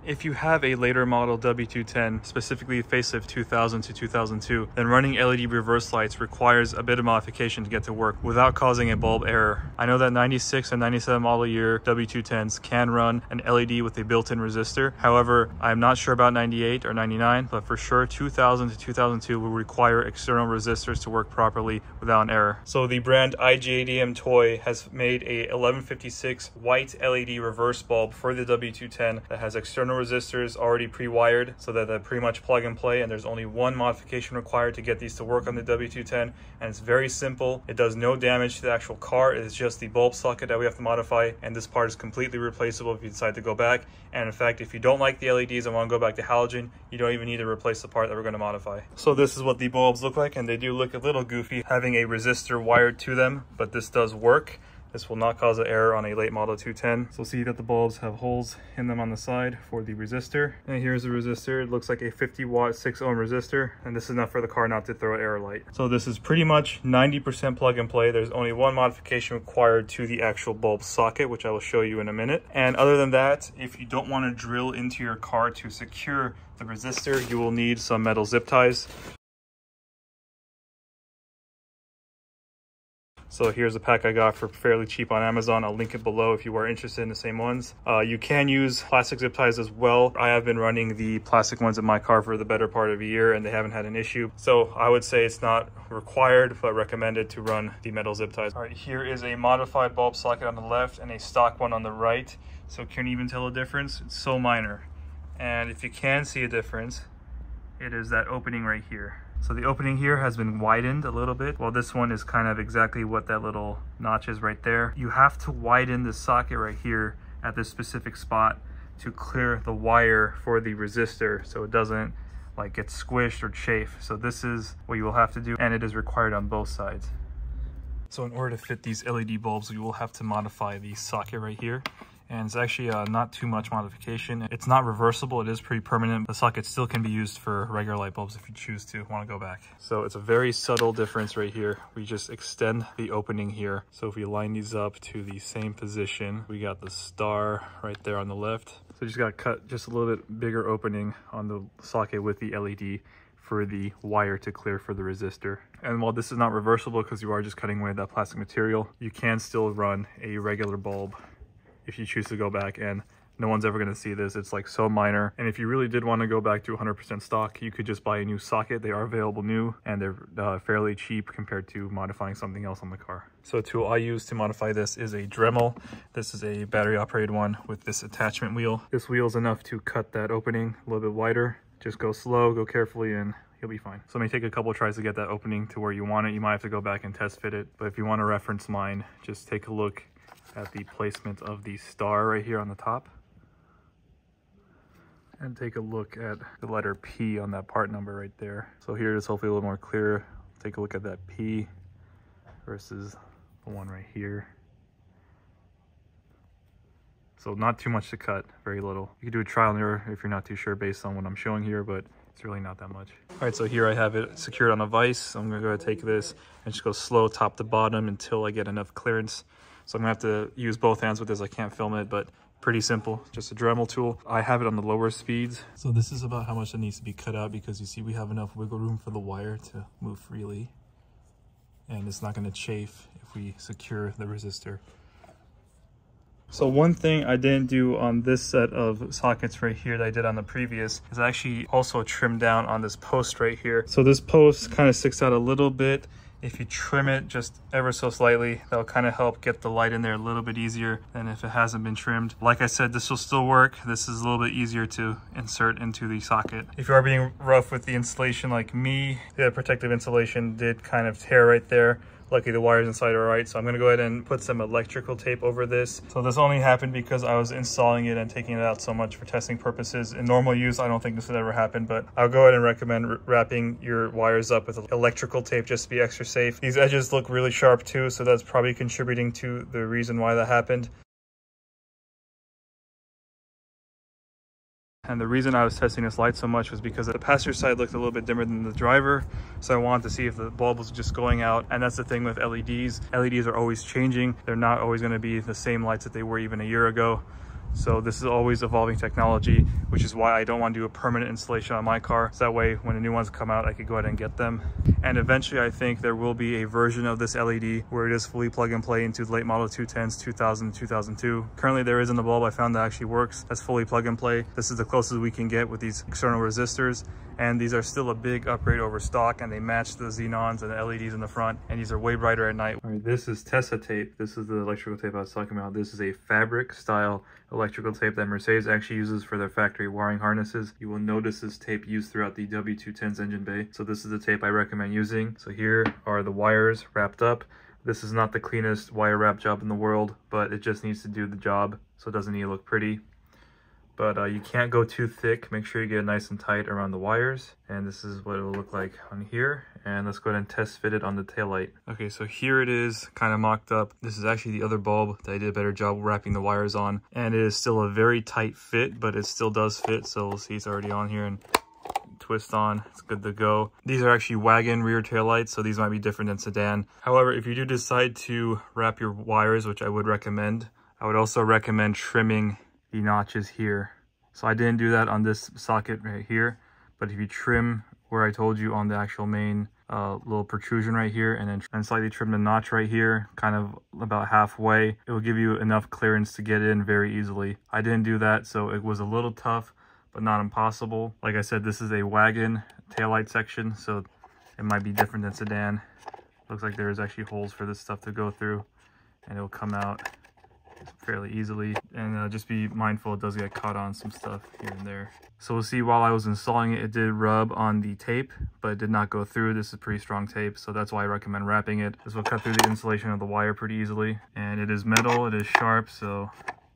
If you have a later model W210, specifically facelift 2000 to 2002, then running LED reverse lights requires a bit of modification to get to work without causing a bulb error. I know that 96 and 97 model year W210s can run an LED with a built-in resistor. However, I'm not sure about 98 or 99, but for sure 2000 to 2002 will require external resistors to work properly without an error. So the brand IGADM Toy has made a 1156 white LED reverse bulb for the W210 that has external resistors already pre-wired so that they're pretty much plug and play, and there's only one modification required to get these to work on the W210, and it's very simple. It does no damage to the actual car. It is just the bulb socket that we have to modify, and this part is completely replaceable if you decide to go back. And in fact, if you don't like the LEDs and want to go back to halogen, you don't even need to replace the part that we're going to modify. So this is what the bulbs look like, and they do look a little goofy having a resistor wired to them, but this does work. This will not cause an error on a late model 210. So see that the bulbs have holes in them on the side for the resistor. And here's the resistor. It looks like a 50 watt 6 ohm resistor. And this is enough for the car not to throw an error light. So this is pretty much 90% plug and play. There's only one modification required to the actual bulb socket, which I will show you in a minute. And other than that, if you don't want to drill into your car to secure the resistor, you will need some metal zip ties. So here's a pack I got for fairly cheap on Amazon. I'll link it below if you are interested in the same ones. You can use plastic zip ties as well. I have been running the plastic ones in my car for the better part of a year and they haven't had an issue. So I would say it's not required, but recommended to run the metal zip ties. All right, here is a modified bulb socket on the left and a stock one on the right. So can you even tell a difference? It's so minor. And if you can see a difference, it is that opening right here. So the opening here has been widened a little bit. Well, this one is kind of exactly what that little notch is right there. You have to widen the socket right here at this specific spot to clear the wire for the resistor so it doesn't like get squished or chafe. So this is what you will have to do, and it is required on both sides. So in order to fit these LED bulbs, you will have to modify the socket right here. And it's actually not too much modification. It's not reversible, it is pretty permanent. The socket still can be used for regular light bulbs if you choose to want to go back. So it's a very subtle difference right here. We just extend the opening here. So if we line these up to the same position, we got the star right there on the left. So you just got to cut just a little bit bigger opening on the socket with the LED for the wire to clear for the resistor. And while this is not reversible because you are just cutting away that plastic material, you can still run a regular bulb if you choose to go back, and no one's ever going to see this. It's like so minor. And if you really did want to go back to 100% stock, you could just buy a new socket. They are available new and they're fairly cheap compared to modifying something else on the car. So a tool I use to modify this is a Dremel. This is a battery operated one with this attachment wheel. This wheel is enough to cut that opening a little bit wider. Just go slow, go carefully, and you'll be fine. So it may take a couple tries to get that opening to where you want it. You might have to go back and test fit it. But if you want to reference mine, just take a look at the placement of the star right here on the top, and take a look at the letter P on that part number right there. So here it is hopefully a little more clear. Take a look at that P versus the one right here. So not too much to cut, very little. You can do a trial and error if you're not too sure based on what I'm showing here, but it's really not that much. All right, so here I have it secured on a vise. So I'm gonna go ahead and take this and just go slow top to bottom until I get enough clearance. So I'm gonna have to use both hands with this. I can't film it, but pretty simple, just a Dremel tool. I have it on the lower speeds. So this is about how much it needs to be cut out, because you see we have enough wiggle room for the wire to move freely. And it's not gonna chafe if we secure the resistor. So one thing I didn't do on this set of sockets right here that I did on the previous is I actually also trimmed down on this post right here. So this post kind of sticks out a little bit. If you trim it just ever so slightly, that'll kind of help get the light in there a little bit easier than if it hasn't been trimmed. Like I said, this will still work. This is a little bit easier to insert into the socket. If you are being rough with the installation like me, the protective insulation did kind of tear right there. Luckily the wires inside are right, so I'm gonna go ahead and put some electrical tape over this. So this only happened because I was installing it and taking it out so much for testing purposes. In normal use, I don't think this would ever happen, but I'll go ahead and recommend wrapping your wires up with electrical tape just to be extra safe. These edges look really sharp too, so that's probably contributing to the reason why that happened. And the reason I was testing this light so much was because the passenger side looked a little bit dimmer than the driver. So I wanted to see if the bulb was just going out. And that's the thing with LEDs. LEDs are always changing. They're not always going to be the same lights that they were even a year ago. So this is always evolving technology, which is why I don't want to do a permanent installation on my car. So that way, when the new ones come out, I could go ahead and get them. And eventually, I think there will be a version of this LED where it is fully plug and play into the late model 210s, 2000, 2002. Currently, there isn't a bulb I found that actually works. That's fully plug and play. This is the closest we can get with these external resistors. And these are still a big upgrade over stock, and they match the xenons and the LEDs in the front, and these are way brighter at night. All right, this is Tesa tape. This is the electrical tape I was talking about. This is a fabric style electrical tape that Mercedes actually uses for their factory wiring harnesses. You will notice this tape used throughout the W210's engine bay. So this is the tape I recommend using. So here are the wires wrapped up. This is not the cleanest wire wrap job in the world, but it just needs to do the job, so it doesn't need to look pretty. But you can't go too thick. Make sure you get it nice and tight around the wires. And this is what it will look like on here. And let's go ahead and test fit it on the taillight. Okay, so here it is, kind of mocked up. This is actually the other bulb that I did a better job wrapping the wires on. And it is still a very tight fit, but it still does fit. So we'll see it's already on here and twist on. It's good to go. These are actually wagon rear taillights, so these might be different than sedan. However, if you do decide to wrap your wires, which I would recommend, I would also recommend trimming the notches here. So I didn't do that on this socket right here, but if you trim where I told you on the actual main little protrusion right here, and then slightly trim the notch right here, kind of about halfway, it will give you enough clearance to get in very easily. I didn't do that, so it was a little tough, but not impossible. Like I said, this is a wagon taillight section, so it might be different than sedan. Looks like there's actually holes for this stuff to go through, and it'll come out fairly easily. And just be mindful it does get caught on some stuff here and there. So we'll see, while I was installing it, it did rub on the tape, but it did not go through. This is pretty strong tape, so that's why I recommend wrapping it. This will cut through the insulation of the wire pretty easily. And it is metal, it is sharp, so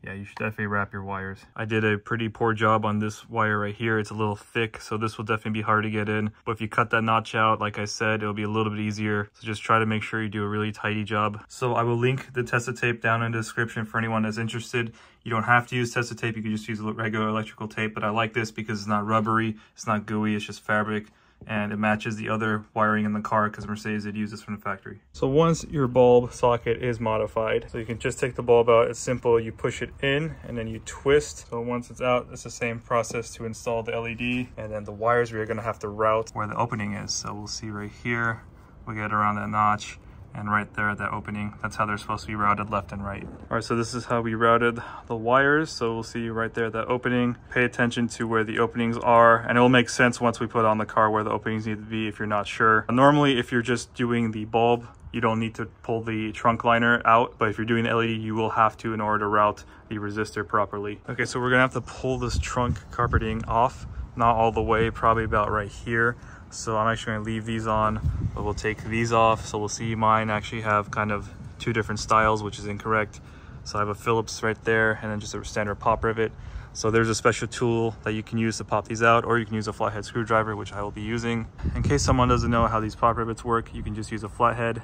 yeah, you should definitely wrap your wires. I did a pretty poor job on this wire right here. It's a little thick, so this will definitely be hard to get in. But if you cut that notch out, like I said, it'll be a little bit easier. So just try to make sure you do a really tidy job. So I will link the Tesa tape down in the description for anyone that's interested. You don't have to use Tesa tape. You can just use regular electrical tape, but I like this because it's not rubbery, it's not gooey, it's just fabric. And it matches the other wiring in the car because Mercedes did use this from the factory. So once your bulb socket is modified, so you can just take the bulb out. It's simple. You push it in and then you twist. So once it's out, it's the same process to install the LED. And then the wires, we're going to have to route where the opening is. So we'll see right here, we get around that notch. And right there at that opening, that's how they're supposed to be routed, left and right. All right, so this is how we routed the wires. So we'll see right there at that opening. Pay attention to where the openings are, and it will make sense once we put on the car where the openings need to be if you're not sure. Normally, if you're just doing the bulb, you don't need to pull the trunk liner out, but if you're doing the LED, you will have to in order to route the resistor properly. Okay, so we're gonna have to pull this trunk carpeting off, not all the way, probably about right here. So I'm actually going to leave these on, but we'll take these off. So we'll see mine actually have kind of two different styles, which is incorrect. So I have a Phillips right there and then just a standard pop rivet. So there's a special tool that you can use to pop these out, or you can use a flathead screwdriver, which I will be using. In case someone doesn't know how these pop rivets work, you can just use a flathead,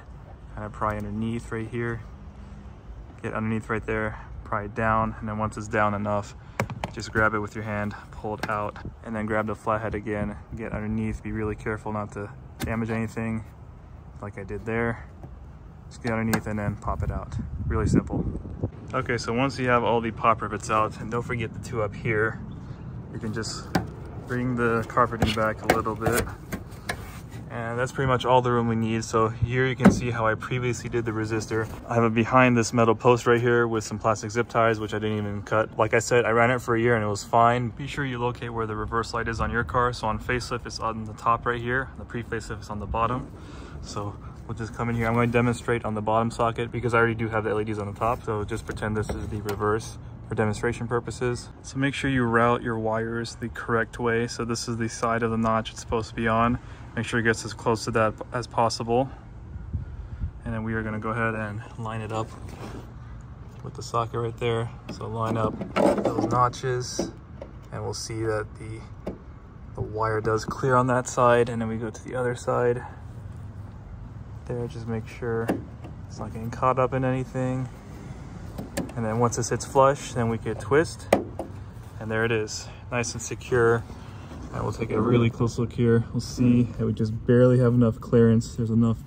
kind of pry underneath right here, get underneath right there, pry it down, and then once it's down enough, just grab it with your hand, pull it out, and then grab the flathead again, get underneath. Be really careful not to damage anything like I did there. Just get underneath and then pop it out. Really simple. Okay, so once you have all the pop rivets out, and don't forget the two up here, you can just bring the carpeting back a little bit. And that's pretty much all the room we need. So here you can see how I previously did the resistor. I have it behind this metal post right here with some plastic zip ties, which I didn't even cut. Like I said, I ran it for a year and it was fine. Be sure you locate where the reverse light is on your car. So on facelift, it's on the top right here. The pre-facelift is on the bottom. So we'll just come in here. I'm going to demonstrate on the bottom socket because I already do have the LEDs on the top. So just pretend this is the reverse for demonstration purposes. So make sure you route your wires the correct way. So this is the side of the notch it's supposed to be on. Make sure it gets as close to that as possible. And then we are going to go ahead and line it up with the socket right there. So line up those notches and we'll see that the wire does clear on that side. And then we go to the other side. There, just make sure it's not getting caught up in anything. And then once this hits flush, then we could twist. And there it is, nice and secure. And we'll take a really close look here. We'll see that we just barely have enough clearance. There's enough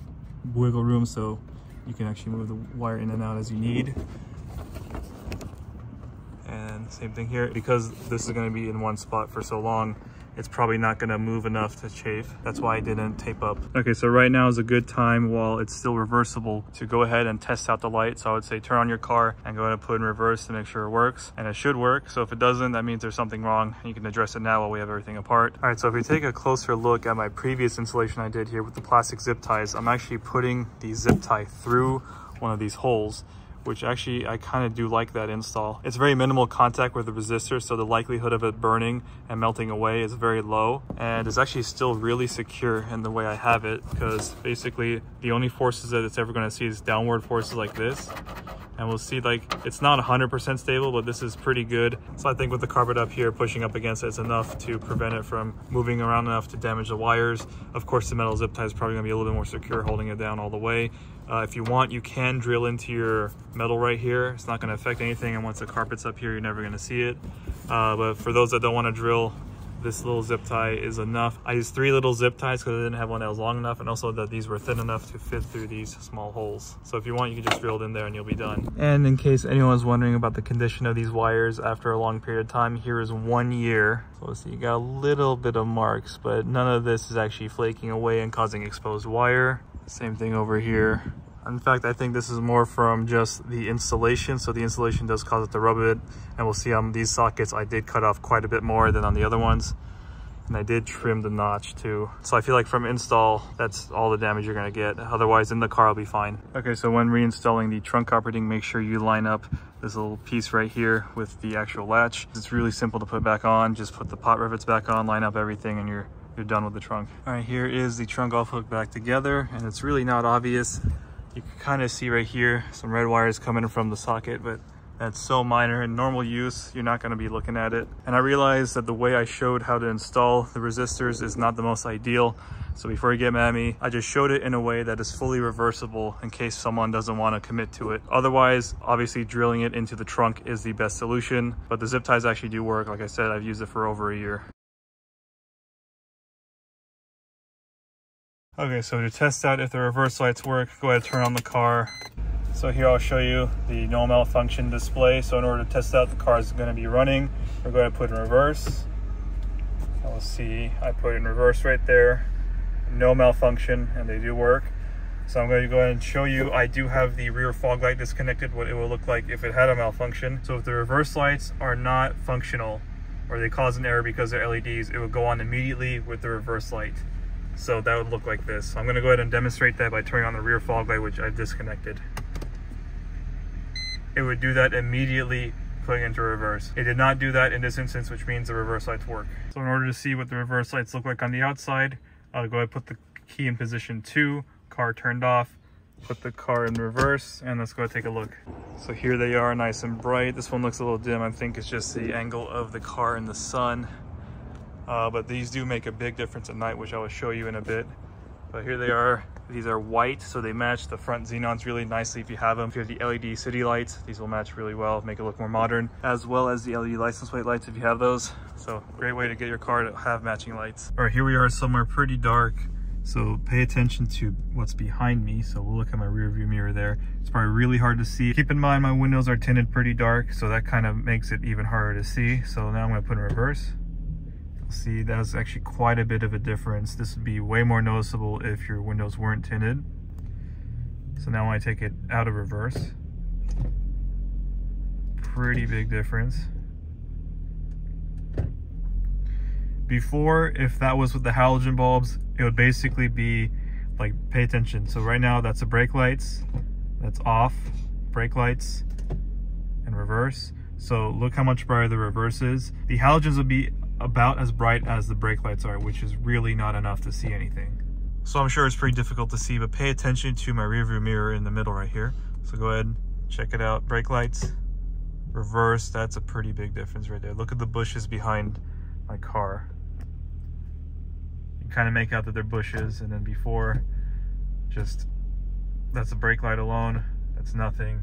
wiggle room so you can actually move the wire in and out as you need. And Same thing here. Because this is going to be in one spot for so long, it's probably not going to move enough to chafe. That's why I didn't tape up. Okay, so right now is a good time while it's still reversible to go ahead and test out the light. So I would say turn on your car and go ahead and put in reverse to make sure it works. And it should work. So if it doesn't, that means there's something wrong. You can address it now while we have everything apart. All right, so if we take a closer look at my previous installation I did here with the plastic zip ties, I'm actually putting the zip tie through one of these holes, which actually I kind of do like that install. It's very minimal contact with the resistor, so the likelihood of it burning and melting away is very low, and it's actually still really secure in the way I have it, because basically the only forces that it's ever going to see is downward forces like this. And we'll see, like, it's not 100% stable, but this is pretty good. So I think with the carpet up here pushing up against it, it's enough to prevent it from moving around enough to damage the wires. Of course, the metal zip tie is probably gonna be a little bit more secure, holding it down all the way. If you want, you can drill into your metal right here. It's not gonna affect anything, and once the carpet's up here, you're never gonna see it. But for those that don't wanna drill, this little zip tie is enough. I used 3 little zip ties because I didn't have one that was long enough, and also that these were thin enough to fit through these small holes. So if you want, you can just drill it in there and you'll be done. And in case anyone's wondering about the condition of these wires after a long period of time, here is 1 year. So let's see, you got a little bit of marks, but none of this is actually flaking away and causing exposed wire. Same thing over here. In fact, I think this is more from just the installation. So the installation does cause it to rub it. And we'll see on these sockets, I did cut off quite a bit more than on the other ones. And I did trim the notch too. So I feel like from install, that's all the damage you're gonna get. Otherwise, in the car, will be fine. Okay, so when reinstalling the trunk carpeting, make sure you line up this little piece right here with the actual latch. It's really simple to put back on. Just put the pot rivets back on, line up everything, and you're done with the trunk. All right, here is the trunk all hooked back together, and it's really not obvious. You can kind of see right here some red wires coming from the socket, but that's so minor. In normal use, you're not going to be looking at it. And I realized that the way I showed how to install the resistors is not the most ideal. So before you get mad at me, I just showed it in a way that is fully reversible in case someone doesn't want to commit to it. Otherwise, obviously drilling it into the trunk is the best solution, but the zip ties actually do work. Like I said, I've used it for over a year. Okay, so to test out if the reverse lights work, go ahead and turn on the car. So here I'll show you the no malfunction display. So in order to test out the car is going to be running, we're going to put in reverse. We'll see, I put in reverse right there, no malfunction, and they do work. So I'm going to go ahead and show you, I do have the rear fog light disconnected, what it will look like if it had a malfunction. So if the reverse lights are not functional, or they cause an error because they're LEDs, it would go on immediately with the reverse light. So that would look like this. So I'm going to go ahead and demonstrate that by turning on the rear fog light, which I've disconnected. It would do that immediately putting into reverse. It did not do that in this instance, which means the reverse lights work. So in order to see what the reverse lights look like on the outside, I'll go ahead and put the key in position 2, car turned off, put the car in reverse, and let's go ahead and take a look. So here they are, nice and bright. This one looks a little dim. I think it's just the angle of the car in the sun. But these do make a big difference at night, which I will show you in a bit. But here they are. These are white, so they match the front xenons really nicely if you have them. If you have the LED city lights, these will match really well, make it look more modern, as well as the LED license plate lights if you have those. So great way to get your car to have matching lights. All right, here we are somewhere pretty dark. So pay attention to what's behind me. So we'll look at my rear view mirror there. It's probably really hard to see. Keep in mind my windows are tinted pretty dark, so that kind of makes it even harder to see. So now I'm going to put in reverse. See, that's actually quite a bit of a difference. This would be way more noticeable if your windows weren't tinted. So now when I take it out of reverse, pretty big difference. Before, if that was with the halogen bulbs, it would basically be like, pay attention. So right now that's the brake lights, that's off, brake lights, and reverse. So look how much brighter the reverse is. The halogens would be about as bright as the brake lights are, which is really not enough to see anything. So I'm sure it's pretty difficult to see, but pay attention to my rear view mirror in the middle right here. So go ahead, check it out. Brake lights, reverse, that's a pretty big difference right there. Look at the bushes behind my car. You kind of make out that they're bushes, and then before, just, that's a brake light alone. That's nothing.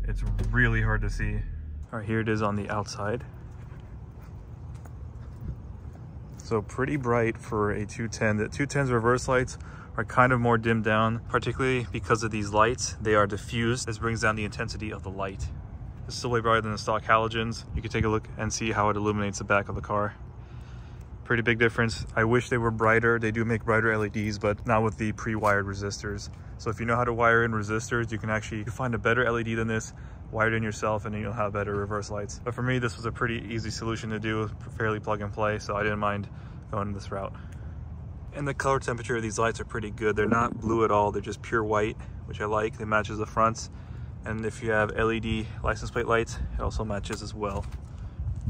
It's really hard to see. All right, here it is on the outside. So pretty bright for a 210. The 210's reverse lights are kind of more dimmed down, particularly because of these lights. They are diffused. This brings down the intensity of the light. It's still way brighter than the stock halogens. You can take a look and see how it illuminates the back of the car. Pretty big difference. I wish they were brighter. They do make brighter LEDs, but not with the pre-wired resistors. So if you know how to wire in resistors, you can actually find a better LED than this, wire it in yourself, and then you'll have better reverse lights. But for me, this was a pretty easy solution to do, fairly plug and play, so I didn't mind going this route. And the color temperature of these lights are pretty good. They're not blue at all. They're just pure white, which I like. It matches the fronts. And if you have LED license plate lights, it also matches as well.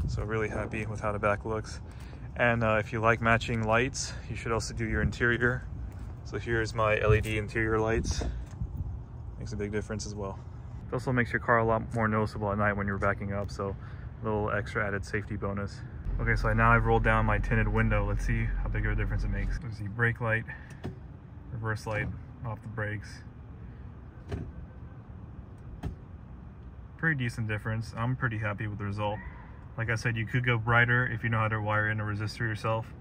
So really happy with how the back looks. And if you like matching lights, you should also do your interior. So here's my LED interior lights. Makes a big difference as well. It also makes your car a lot more noticeable at night when you're backing up, so a little extra added safety bonus. Okay, so now I've rolled down my tinted window. Let's see how big of a difference it makes. There's the brake light, reverse light off the brakes. Pretty decent difference. I'm pretty happy with the result. Like I said, you could go brighter if you know how to wire in a resistor yourself,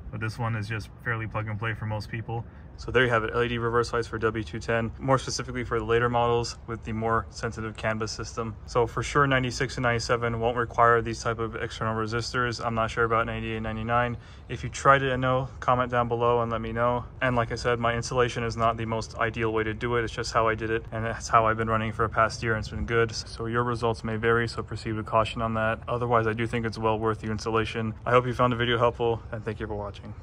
but this one is just fairly plug and play for most people. So there you have it, LED reverse lights for W210, more specifically for the later models with the more sensitive canvas system. So for sure 96 and 97 won't require these type of external resistors. I'm not sure about 98 and 99. If you tried it and know, comment down below and let me know. And like I said, my installation is not the most ideal way to do it. It's just how I did it, and that's how I've been running for a past year, and it's been good. So your results may vary, so proceed with caution on that. Otherwise, I do think it's well worth the installation. I hope you found the video helpful, and thank you for watching.